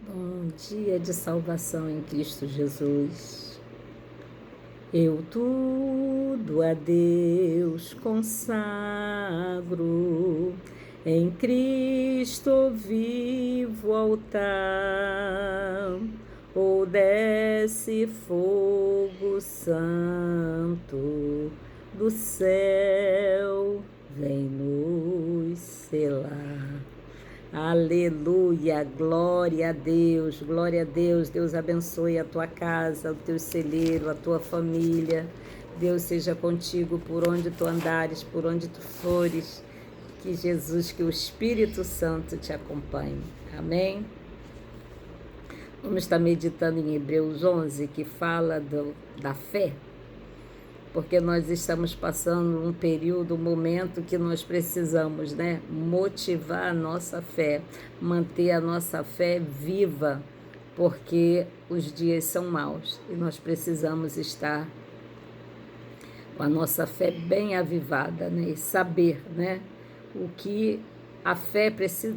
Bom dia de salvação em Cristo Jesus. Eu tudo a Deus consagro, em Cristo vivo altar, ou desce fogo santo do céu, vem nos selar. Aleluia, glória a Deus, Deus abençoe a tua casa, o teu celeiro, a tua família, Deus seja contigo por onde tu andares, por onde tu fores, que Jesus, que o Espírito Santo te acompanhe, amém? Vamos estar meditando em Hebreus 11, que fala da fé, porque nós estamos passando um período, um momento que nós precisamos, motivar a nossa fé, manter a nossa fé viva, porque os dias são maus e nós precisamos estar com a nossa fé bem avivada, e saber, o que a fé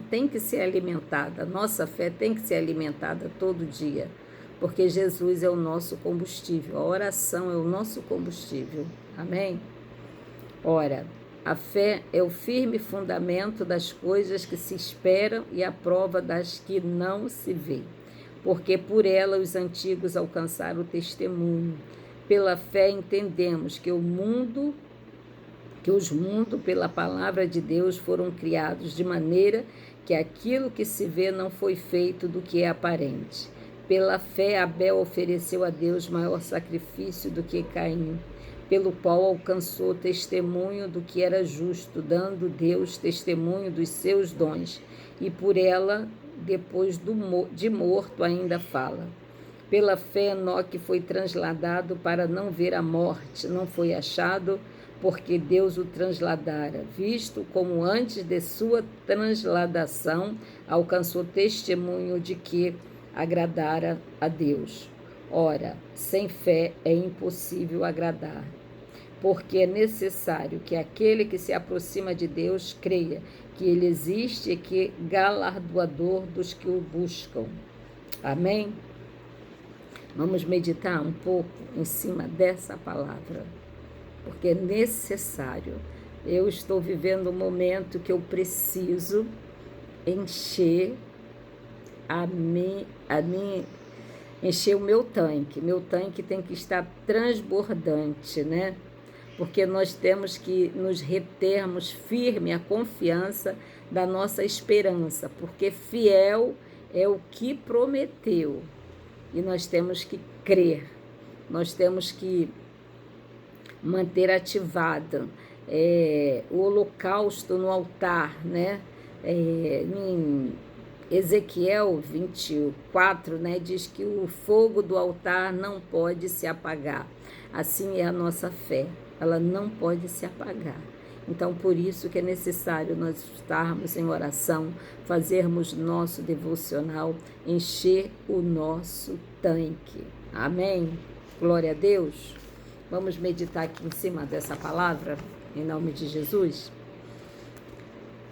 tem que ser alimentada, a nossa fé tem que ser alimentada todo dia, porque Jesus é o nosso combustível, a oração é o nosso combustível, amém? Ora, a fé é o firme fundamento das coisas que se esperam e a prova das que não se vê, porque por ela os antigos alcançaram o testemunho. Pela fé entendemos que os mundos, pela palavra de Deus, foram criados de maneira que aquilo que se vê não foi feito do que é aparente. Pela fé, Abel ofereceu a Deus maior sacrifício do que Caim, pelo qual alcançou testemunho do que era justo, dando Deus testemunho dos seus dons, e por ela, depois de morto, ainda fala. Pela fé, Enoque foi transladado para não ver a morte, não foi achado, porque Deus o transladara, visto como antes de sua transladação alcançou testemunho de que agradara a Deus. Ora, sem fé é impossível agradar, porque é necessário que aquele que se aproxima de Deus creia que Ele existe e que é galardoador dos que o buscam. Amém? Vamos meditar um pouco em cima dessa palavra, porque é necessário. Eu estou vivendo um momento que eu preciso encher encher o meu tanque. Meu tanque tem que estar transbordante, Porque nós temos que nos retermos firme a confiança da nossa esperança, porque fiel é o que prometeu. E nós temos que crer, nós temos que manter ativado o holocausto no altar, em Ezequiel 24, diz que o fogo do altar não pode se apagar. Assim é a nossa fé, ela não pode se apagar. Então, por isso que é necessário nós estarmos em oração, fazermos nosso devocional, encher o nosso tanque. Amém? Glória a Deus. Vamos meditar aqui em cima dessa palavra, em nome de Jesus.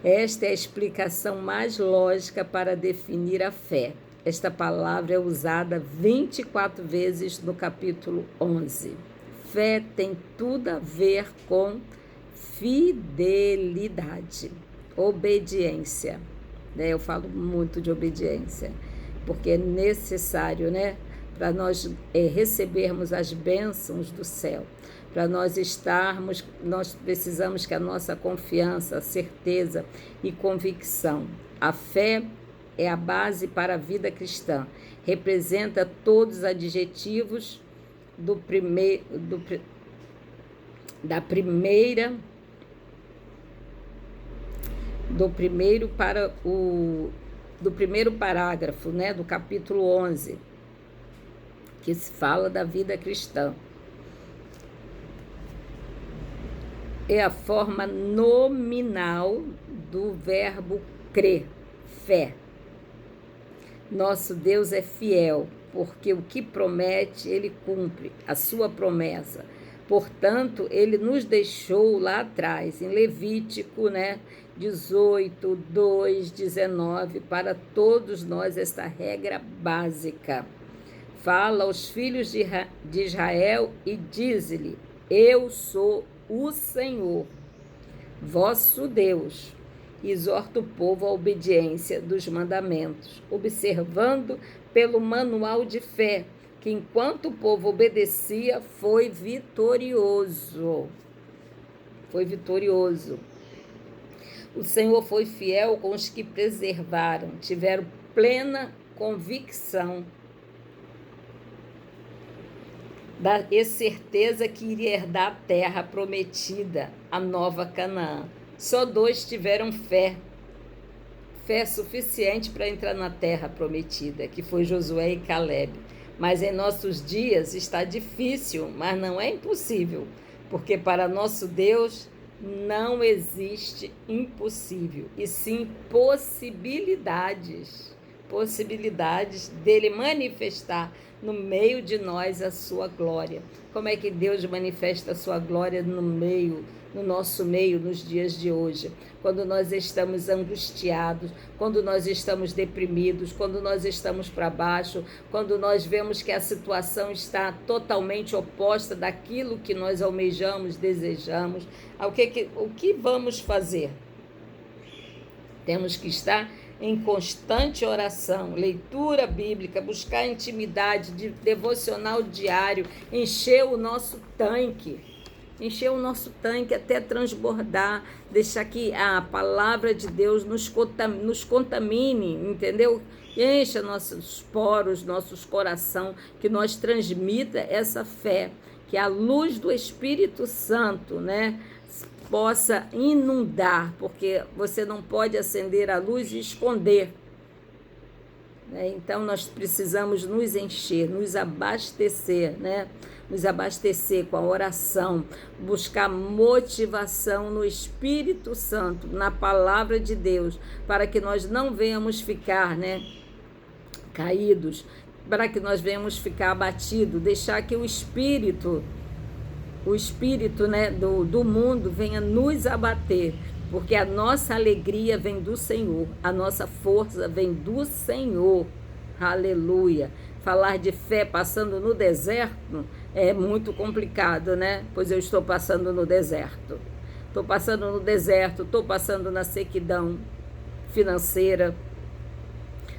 Esta é a explicação mais lógica para definir a fé. Esta palavra é usada 24 vezes no capítulo 11. Fé tem tudo a ver com fidelidade, obediência. Eu falo muito de obediência, porque é necessário, para nós recebermos as bênçãos do céu. Para nós precisamos que a nossa confiança, certeza e convicção. A fé é a base para a vida cristã. Representa todos os adjetivos do primeiro parágrafo, do capítulo 11, que se fala da vida cristã. É a forma nominal do verbo crer, fé. Nosso Deus é fiel, porque o que promete, Ele cumpre a sua promessa. Portanto, Ele nos deixou lá atrás, em Levítico, 18, 2, 19, para todos nós esta regra básica. Fala aos filhos de Israel e diz-lhe: eu sou o Senhor, vosso Deus. Exorta o povo à obediência dos mandamentos, observando pelo manual de fé, que enquanto o povo obedecia, foi vitorioso. Foi vitorioso. O Senhor foi fiel com os que preservaram, tiveram plena convicção e certeza que iria herdar a terra prometida, a nova Canaã. Só 2 tiveram fé suficiente para entrar na terra prometida, que foi Josué e Caleb. Mas em nossos dias está difícil, mas não é impossível, porque para nosso Deus não existe impossível, e sim possibilidades dele manifestar no meio de nós a sua glória. Como é que Deus manifesta a sua glória no nosso meio, nos dias de hoje? Quando nós estamos angustiados, quando nós estamos deprimidos, quando nós estamos para baixo, quando nós vemos que a situação está totalmente oposta daquilo que nós almejamos, desejamos, o que vamos fazer? Temos que estar em constante oração, leitura bíblica, buscar intimidade, devocional diário, encher o nosso tanque até transbordar, deixar que a palavra de Deus nos contamine, entendeu? Encha nossos poros, nossos coração, que nós transmita essa fé, que a luz do Espírito Santo, né, possa inundar, porque você não pode acender a luz e esconder. Então, nós precisamos nos encher, nos abastecer, né? Nos abastecer com a oração, buscar motivação no Espírito Santo, na palavra de Deus, para que nós não venhamos ficar, né, caídos, para que nós venhamos ficar abatidos, deixar que o Espírito, né, do mundo venha nos abater, porque a nossa alegria vem do Senhor, a nossa força vem do Senhor. Aleluia. Falar de fé passando no deserto é muito complicado, né? Pois eu estou passando no deserto. Estou passando no deserto, estou passando na sequidão financeira,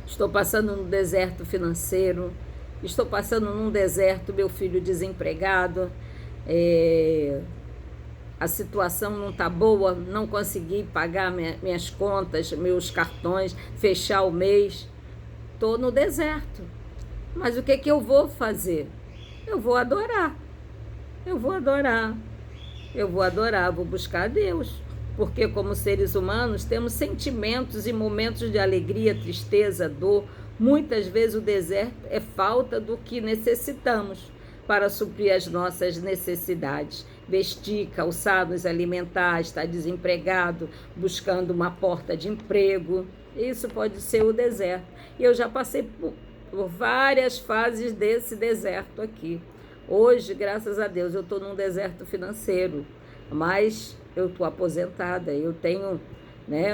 estou passando no deserto financeiro, estou passando num deserto, meu filho desempregado, a situação não está boa, não consegui pagar minhas contas, meus cartões, fechar o mês. Estou no deserto. Mas o que eu vou fazer? Eu vou adorar. Vou buscar a Deus. Porque como seres humanos temos sentimentos e momentos de alegria, tristeza, dor. Muitas vezes o deserto é falta do que necessitamos para suprir as nossas necessidades. Vestir, calçar, nos alimentar, estar desempregado, buscando uma porta de emprego. Isso pode ser o deserto. E eu já passei por várias fases desse deserto aqui. Hoje, graças a Deus, eu estou num deserto financeiro, mas eu estou aposentada. Eu tenho, né,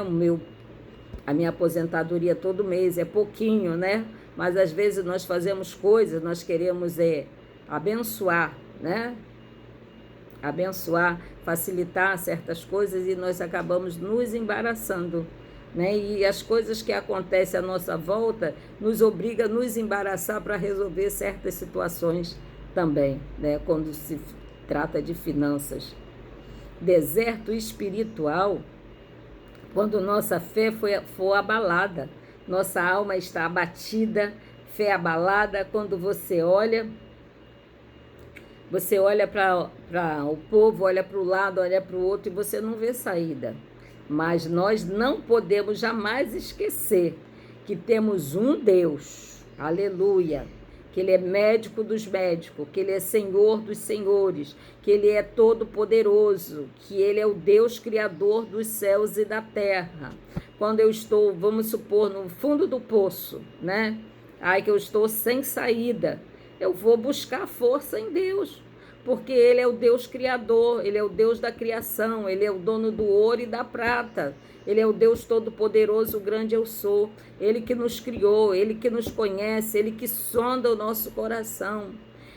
a minha aposentadoria todo mês, é pouquinho, né? Mas às vezes nós fazemos coisas, nós queremos abençoar, né? Abençoar, facilitar certas coisas e nós acabamos nos embaraçando, né? E as coisas que acontecem à nossa volta nos obrigam a nos embaraçar para resolver certas situações também, né? Quando se trata de finanças. Deserto espiritual, quando nossa fé for abalada, nossa alma está abatida, fé abalada, quando você olha para o povo, olha para o lado, olha para o outro e você não vê saída. Mas nós não podemos jamais esquecer que temos um Deus, aleluia, que Ele é médico dos médicos, que Ele é Senhor dos senhores, que Ele é todo-poderoso, que Ele é o Deus criador dos céus e da terra. Quando eu estou, vamos supor, no fundo do poço, né? Que eu estou sem saída, eu vou buscar força em Deus, porque Ele é o Deus criador, Ele é o Deus da criação, Ele é o dono do ouro e da prata. Ele é o Deus todo-poderoso, o grande eu sou. Ele que nos criou, Ele que nos conhece, Ele que sonda o nosso coração.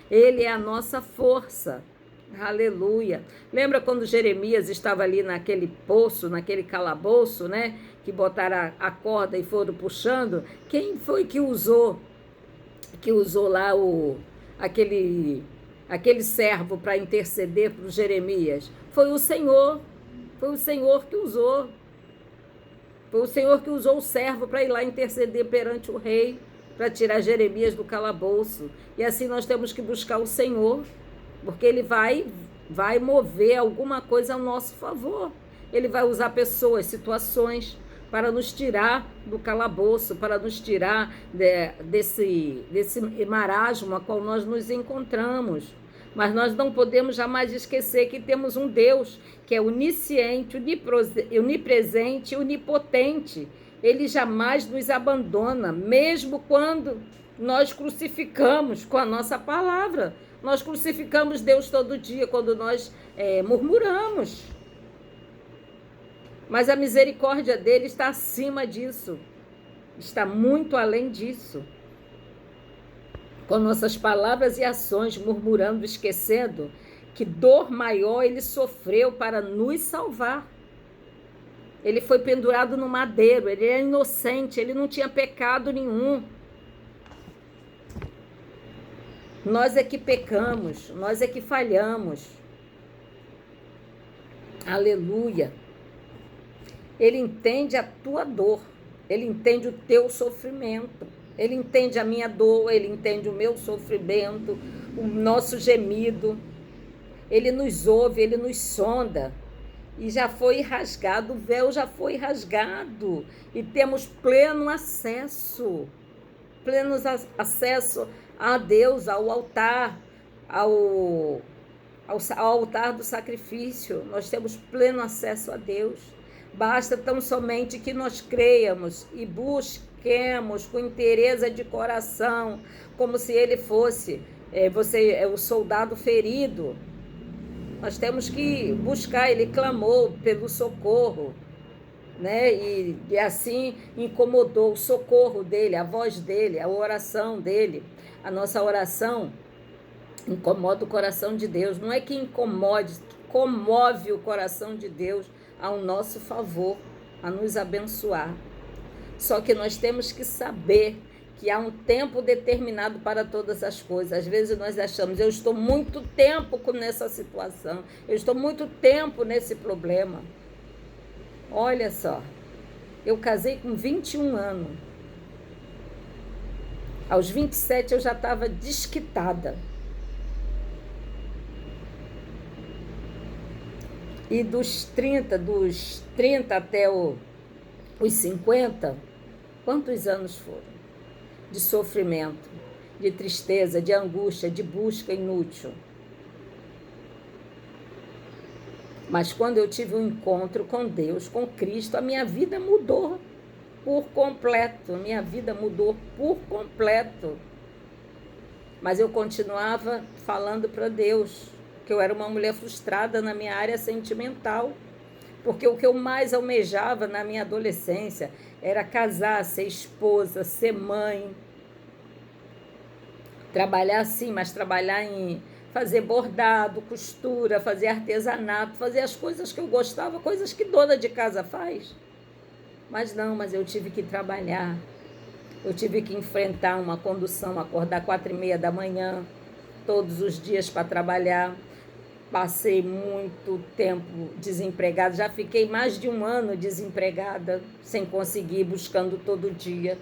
Ele é a nossa força. Aleluia. Lembra quando Jeremias estava ali naquele poço, naquele calabouço, né? Que botaram a corda e foram puxando? Quem foi que usou lá aquele servo para interceder para o Jeremias? Foi o Senhor. Foi o Senhor que usou. Foi o Senhor que usou o servo para ir lá interceder perante o rei, para tirar Jeremias do calabouço. E assim nós temos que buscar o Senhor, porque Ele vai mover alguma coisa ao nosso favor. Ele vai usar pessoas, situações, para nos tirar do calabouço, para nos tirar desse marasmo a qual nós nos encontramos. Mas nós não podemos jamais esquecer que temos um Deus que é onisciente, onipresente, onipotente. Ele jamais nos abandona, mesmo quando nós crucificamos com a nossa palavra. Nós crucificamos Deus todo dia quando nós murmuramos. Mas a misericórdia dele está acima disso. Está muito além disso. Com nossas palavras e ações, murmurando, esquecendo que dor maior ele sofreu para nos salvar. Ele foi pendurado no madeiro, ele é inocente, ele não tinha pecado nenhum. Nós é que pecamos, nós é que falhamos. Aleluia. Ele entende a tua dor, ele entende o teu sofrimento, ele entende a minha dor, ele entende o meu sofrimento, o nosso gemido. Ele nos ouve, ele nos sonda. E já foi rasgado, o véu já foi rasgado. E temos pleno acesso a Deus, ao altar, ao altar do sacrifício. Nós temos pleno acesso a Deus. Basta tão somente que nós creiamos e busquemos com inteireza de coração, como se ele fosse o soldado ferido. Nós temos que buscar, ele clamou pelo socorro, né? E assim incomodou o socorro dele, a voz dele, a oração dele. A nossa oração incomoda o coração de Deus. Não é que incomode, comove o coração de Deus ao nosso favor, a nos abençoar. Só que nós temos que saber que há um tempo determinado para todas as coisas. Às vezes nós achamos, eu estou muito tempo nessa situação, eu estou muito tempo nesse problema. Olha só, eu casei com 21 anos. Aos 27 eu já estava desquitada. E dos 30 até os 50, quantos anos foram? De sofrimento, de tristeza, de angústia, de busca inútil. Mas quando eu tive um encontro com Deus, com Cristo, a minha vida mudou por completo. Minha vida mudou por completo. Mas eu continuava falando para Deus que eu era uma mulher frustrada na minha área sentimental. Porque o que eu mais almejava na minha adolescência era casar, ser esposa, ser mãe. Trabalhar sim, mas trabalhar em fazer bordado, costura, fazer artesanato, fazer as coisas que eu gostava, coisas que dona de casa faz. Mas eu tive que trabalhar. Eu tive que enfrentar uma condução, acordar 4h30 da manhã, todos os dias para trabalhar. Passei muito tempo desempregada, já fiquei mais de 1 ano desempregada, sem conseguir, buscando todo dia.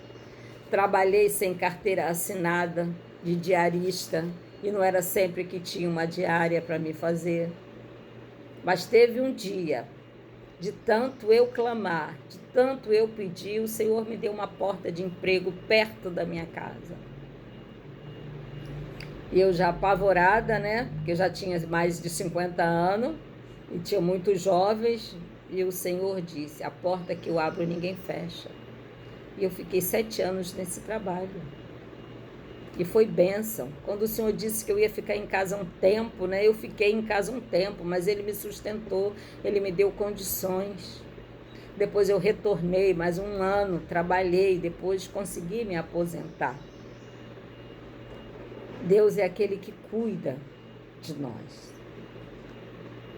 Trabalhei sem carteira assinada, de diarista, e não era sempre que tinha uma diária para me fazer. Mas teve um dia, de tanto eu clamar, de tanto eu pedir, o Senhor me deu uma porta de emprego perto da minha casa. E eu já apavorada, né? Porque eu já tinha mais de 50 anos e tinha muitos jovens. E o Senhor disse, a porta que eu abro ninguém fecha. E eu fiquei 7 anos nesse trabalho. E foi bênção. Quando o Senhor disse que eu ia ficar em casa um tempo, né? Eu fiquei em casa um tempo, mas Ele me sustentou, Ele me deu condições. Depois eu retornei mais um ano, trabalhei, depois consegui me aposentar. Deus é aquele que cuida de nós.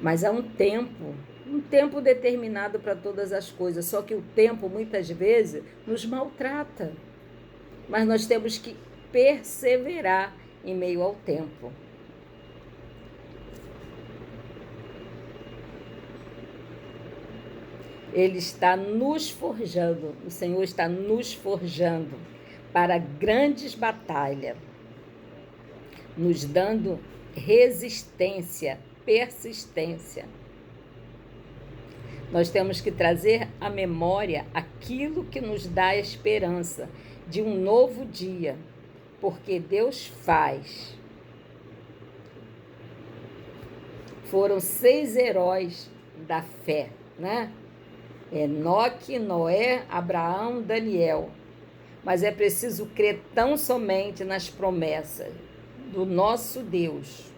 Mas há um tempo determinado para todas as coisas, só que o tempo muitas vezes nos maltrata. Mas nós temos que perseverar em meio ao tempo. Ele está nos forjando, o Senhor está nos forjando para grandes batalhas, nos dando resistência, persistência. Nós temos que trazer à memória aquilo que nos dá a esperança de um novo dia, porque Deus faz. Foram 6 heróis da fé, né? Enoque, Noé, Abraão, Daniel. Mas é preciso crer tão somente nas promessas do nosso Deus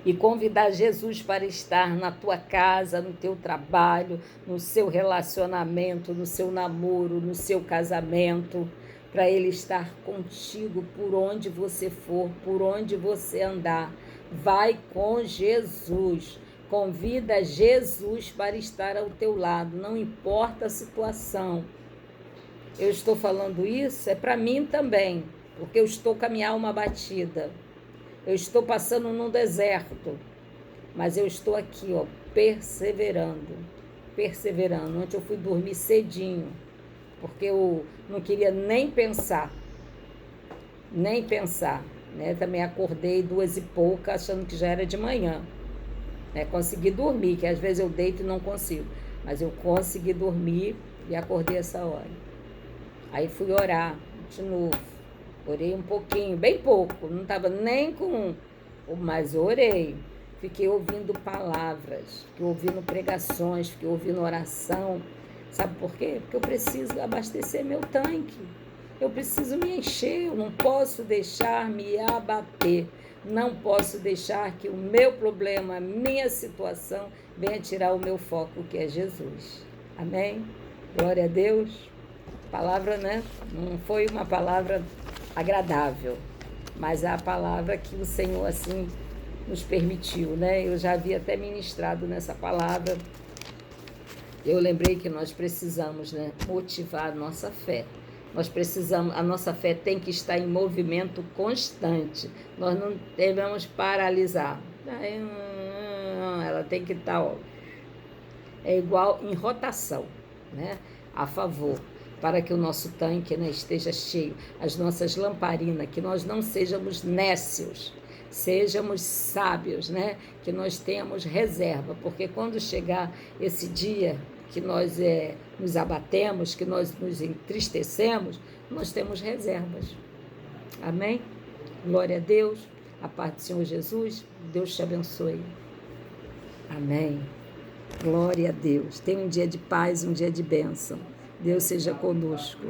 e convidar Jesus para estar na tua casa, no teu trabalho, no seu relacionamento, no seu namoro, no seu casamento, para Ele estar contigo por onde você for, por onde você andar. Vai com Jesus. Convida Jesus para estar ao teu lado, não importa a situação. Eu estou falando isso, é para mim também, porque eu estou com a minha alma abatida. Eu estou passando num deserto, mas eu estou aqui, ó, perseverando. Ontem eu fui dormir cedinho, porque eu não queria nem pensar, né? Também acordei 2h pouca, achando que já era de manhã. Consegui dormir, que às vezes eu deito e não consigo, mas eu consegui dormir e acordei essa hora. Aí fui orar de novo, orei um pouquinho, bem pouco, não estava nem com, mas orei, fiquei ouvindo palavras, fiquei ouvindo pregações, fiquei ouvindo oração. Sabe por quê? Porque eu preciso abastecer meu tanque, eu preciso me encher, eu não posso deixar me abater. Não posso deixar que o meu problema, a minha situação, venha tirar o meu foco, que é Jesus. Amém? Glória a Deus. A palavra, né? Não foi uma palavra agradável, mas a palavra que o Senhor, assim, nos permitiu, né? Eu já havia até ministrado nessa palavra. Eu lembrei que nós precisamos, né, motivar a nossa fé. Nós precisamos, a nossa fé tem que estar em movimento constante. Nós não devemos paralisar. Ela tem que estar, ó, igual em rotação, né? A favor, para que o nosso tanque, né, esteja cheio, as nossas lamparinas, que nós não sejamos nécios, sejamos sábios, né? Que nós tenhamos reserva, porque quando chegar esse dia que nós nos abatemos, que nós nos entristecemos, nós temos reservas. Amém? Glória a Deus. A paz do Senhor Jesus. Deus te abençoe. Amém. Glória a Deus. Tenha um dia de paz, um dia de bênção. Deus seja conosco.